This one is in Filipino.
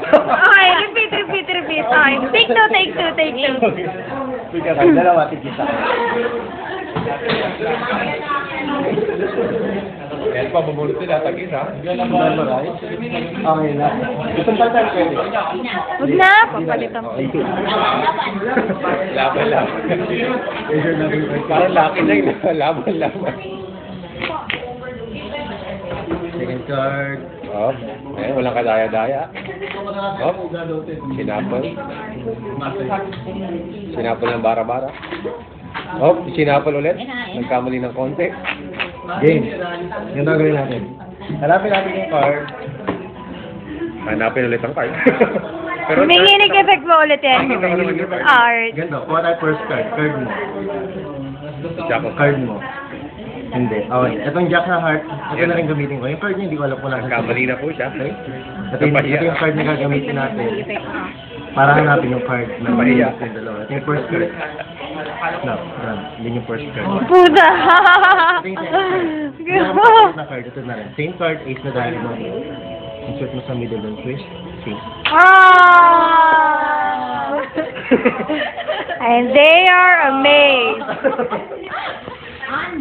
Okay, repeat. Okay, take two. Sige, dalawa, tigisa. Yan pa, bumulot sila, tagis ha. Okay na. Isang palitan pwede. Huwag na, papalitan ko. Laban. Parang laki na yun. Laban. Second card. Oh, eh, walang kadaya-daya. Oh, sinapol ng bara-bara. Oh, sinapol ulit. Nagkamali ng konti. Game. Yung gagawin natin. Hanapin natin yung card. Hanapin ulit ang card. Huminginig effect mo ulit yan. Nakita ko naman yung card. Art. Ganito, kuha tayo first card. Card mo. Jack of Card mo. Hindi. Okay. Itong Jack na heart, ito na rin gamitin ko. Yung card niya, hindi ko alam kung nasa. Nagkamali na po siya. Okay? Ito yung card na gagamitin natin. Para hanapin yung card na Mahiya. yung dalawa. Ito yung first card. No, yan. Yun yung first card. Puta! Ito yung second card na card. Ito na rin. Same card, ace na dahil mo. Insert mo sa middle ng twist. See? Ah! And they are amazed.